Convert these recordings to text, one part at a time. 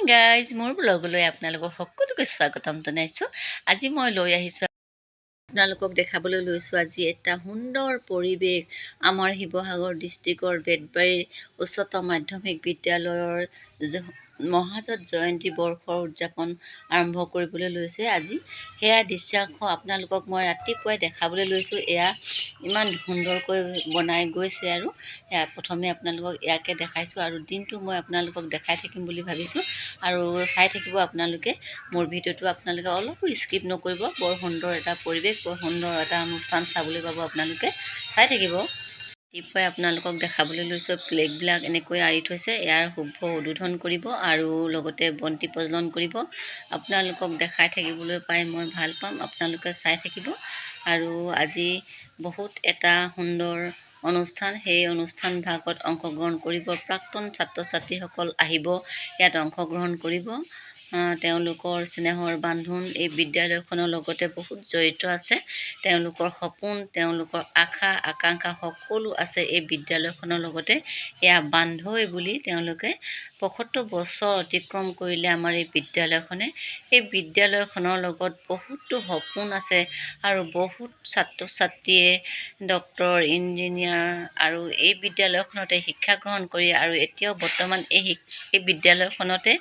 Guys মোৰ ব্লগলৈ আপোনালোকক সকলোকে স্বাগতম জনাইছোঁ। আজি মই লৈ আহিছোঁ আপোনালোকক দেখাবলৈ লৈছোঁ আজি এটা সুন্দৰ পৰিৱেশ। আমাৰ শিৱসাগৰ ডিষ্ট্ৰিক্টৰ বেতবাৰী উচ্চতৰ মাধ্যমিক বিদ্যালয়ৰ মহাজত জয়ন্তী বৰ্ষৰ উদযাপন আৰম্ভ কৰিবলৈ লৈছে আজি। সেয়া দৃশ্যাংশ আপোনালোকক মই ৰাতিপুৱাই দেখাবলৈ লৈছোঁ। এয়া ইমান সুন্দৰকৈ বনাই গৈছে আৰু সেয়া প্ৰথমে আপোনালোকক ইয়াকে দেখাইছোঁ আৰু দিনটো মই আপোনালোকক দেখাই থাকিম বুলি ভাবিছোঁ আৰু চাই থাকিব আপোনালোকে। মোৰ ভিডিঅ'টো আপোনালোকে অলপো স্কিপ নকৰিব। বৰ সুন্দৰ এটা পৰিৱেশ, বৰ সুন্দৰ এটা অনুষ্ঠান চাবলৈ পাব আপোনালোকে, চাই থাকিব। ৰাতিপুৱাই আপোনালোকক দেখাবলৈ লৈছোঁ প্লেগবিলাক এনেকৈ আঁৰি থৈছে। ইয়াৰ শুভ উদ্বোধন কৰিব আৰু লগতে বন্তি প্ৰজ্বলন কৰিব। আপোনালোকক দেখাই থাকিবলৈ পাই মই ভাল পাম, আপোনালোকে চাই থাকিব। আৰু আজি বহুত এটা সুন্দৰ অনুষ্ঠান, সেই অনুষ্ঠান ভাগত অংশগ্ৰহণ কৰিব প্ৰাক্তন ছাত্ৰ ছাত্ৰীসকল আহিব, ইয়াত অংশগ্ৰহণ কৰিব। তেওঁলোকৰ স্নেহৰ বান্ধোন এই বিদ্যালয়খনৰ লগতে বহুত জড়িত আছে। তেওঁলোকৰ সপোন, তেওঁলোকৰ আশা আকাংক্ষা সকলো আছে এই বিদ্যালয়খনৰ লগতে। এয়া বান্ধৈ বুলি তেওঁলোকে ৭৫ বছৰ অতিক্ৰম কৰিলে আমাৰ এই বিদ্যালয়খনে। এই বিদ্যালয়খনৰ লগত বহুতো সপোন আছে আৰু বহুত ছাত্ৰ ছাত্ৰীয়ে ডক্তৰ, ইঞ্জিনিয়াৰ আৰু এই বিদ্যালয়খনতে শিক্ষা গ্ৰহণ কৰি আৰু এতিয়াও বৰ্তমান এই বিদ্যালয়খনতে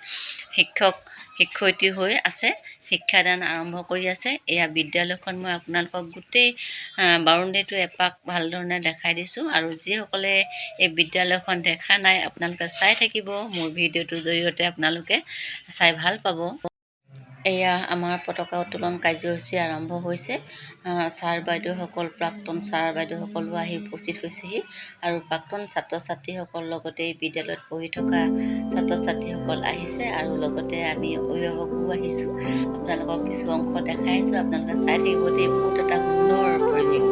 শিক্ষয়িত্ৰী হৈ আছে, শিক্ষাদান আৰম্ভ কৰি আছে। এয়া বিদ্যালয়খন মই আপোনালোকক গোটেই বাউণ্ডেৰীটো এপাক ভালধৰণে দেখাই দিছোঁ আৰু যিসকলে এই বিদ্যালয়খন দেখা নাই আপোনালোকে চাই থাকিব। মোৰ ভিডিঅ'টোৰ জৰিয়তে আপোনালোকে চাই ভাল পাব। এয়া আমাৰ পতাকা উত্তোলন কাৰ্যসূচী আৰম্ভ হৈছে। ছাৰ বাইদেউসকল, প্ৰাক্তন ছাৰ বাইদেউসকলো আহি উপস্থিত হৈছেহি আৰু প্ৰাক্তন ছাত্ৰ ছাত্ৰীসকল লগতে এই বিদ্যালয়ত পঢ়ি থকা ছাত্ৰ ছাত্ৰীসকল আহিছে আৰু লগতে আমি অভিভাৱকো আহিছোঁ। আপোনালোকক কিছু অংশ দেখাই আছোঁ, আপোনালোকে চাই থাকিব দেই। বহুত এটা সুন্দৰ পৰিৱেশ।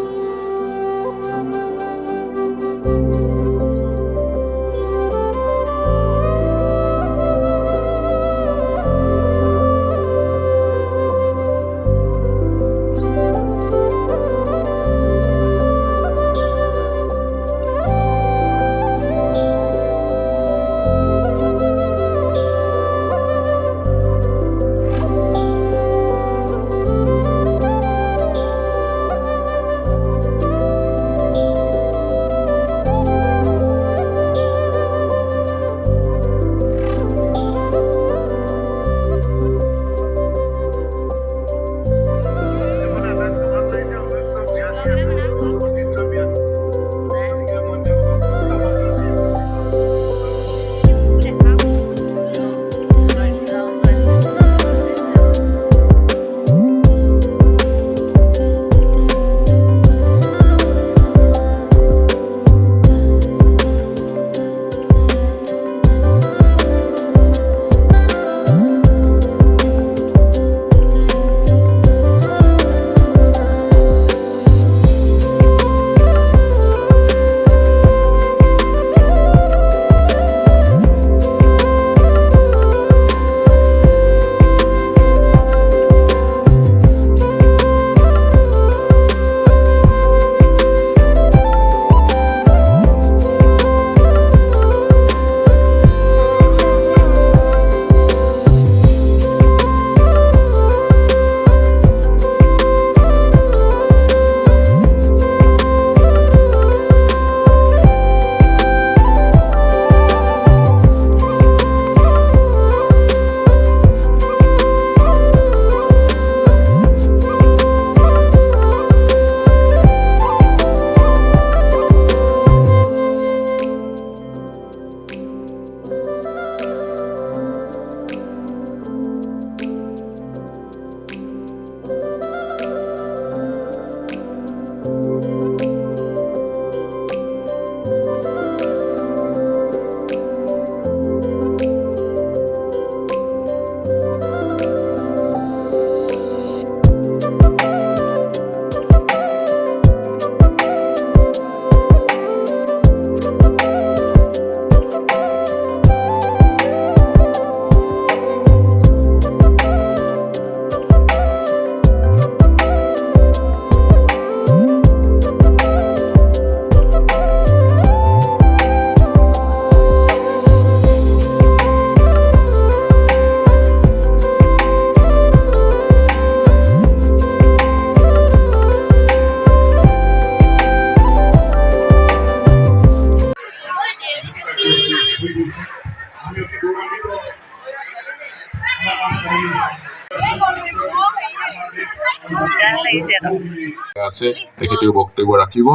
আছে তেখেতেও বক্তব্য ৰাখিব।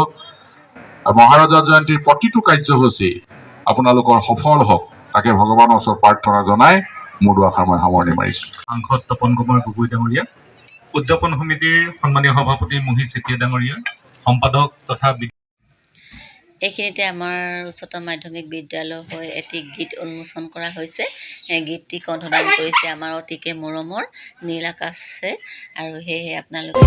মহাৰাজা জয়ন্তীৰ প্ৰতিটো কাৰ্যসূচী আপোনালোকৰ সফল হওক তাকে ভগৱানৰ ওচৰত প্ৰাৰ্থনা জনাই মোৰ দুআষাৰ মই সামৰণি মাৰিছো। সাংসদ তপন কুমাৰ গগৈ ডাঙৰীয়া, উদযাপন সমিতিৰ সন্মানীয় সভাপতি মহি চেতিয়া ডাঙৰীয়া, সম্পাদক তথা এইখিনিতে আমাৰ উচ্চতৰ মাধ্যমিক বিদ্যালয় হৈ এটি গীত উন্মোচন কৰা হৈছে। গীতটি কণ্ঠদান কৰিছে আমাৰ অতিকে মৰমৰ নীল আকাশে, আৰু সেয়েহে আপোনালোকে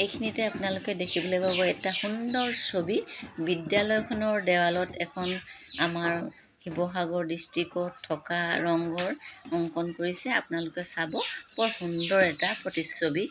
এইখিনিতে আপোনালোকে দেখিবলৈ পাব এটা সুন্দৰ ছবি। বিদ্যালয়খনৰ দেৱালত এখন আমাৰ শিৱসাগৰ ডিষ্ট্ৰিক্টত থকা ৰংঘৰ অংকন কৰিছে। আপোনালোকে চাব, বৰ সুন্দৰ এটা প্ৰতিচ্ছবি।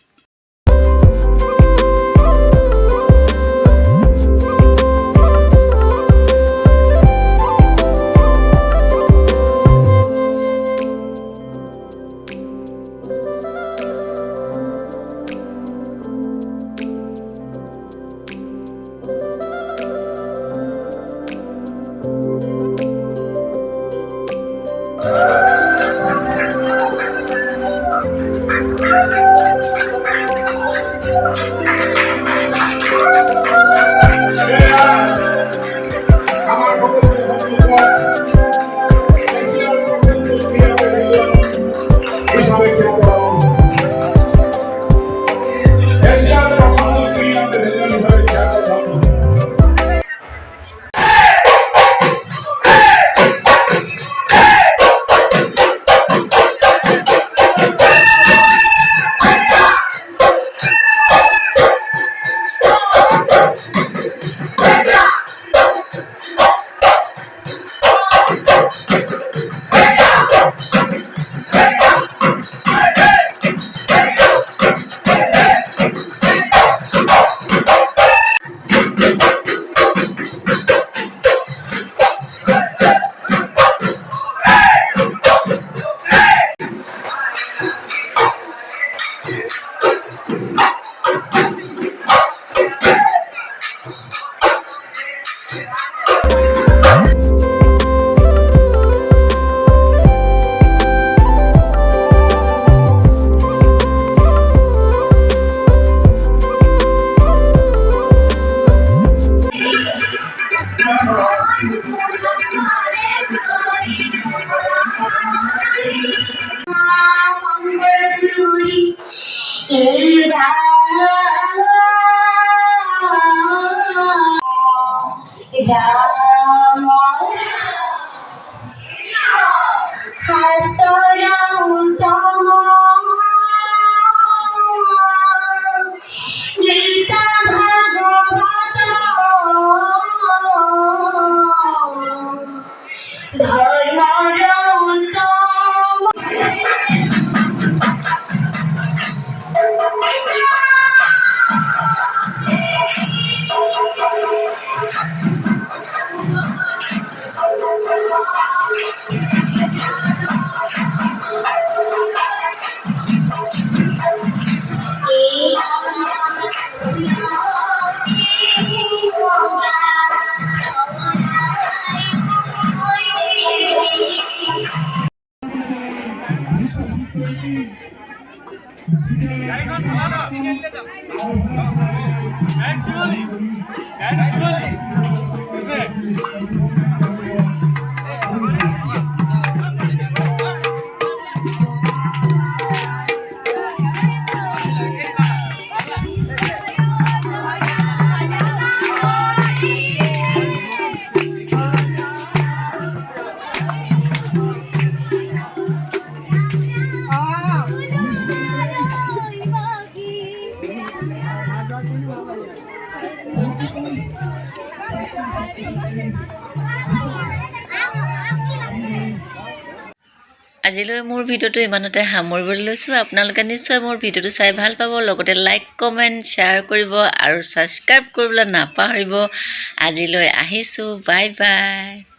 আজিলৈ মোৰ ভিডিঅ'টো ইমানতে সামৰিবলৈ লৈছোঁ। আপোনালোকে নিশ্চয় মোৰ ভিডিঅ'টো চাই ভাল পাব, লগতে লাইক কমেণ্ট শ্বেয়াৰ কৰিব আৰু ছাবস্ক্ৰাইব কৰিবলৈ নাপাহৰিব। আজিলৈ আহিছোঁ, বাই বাই।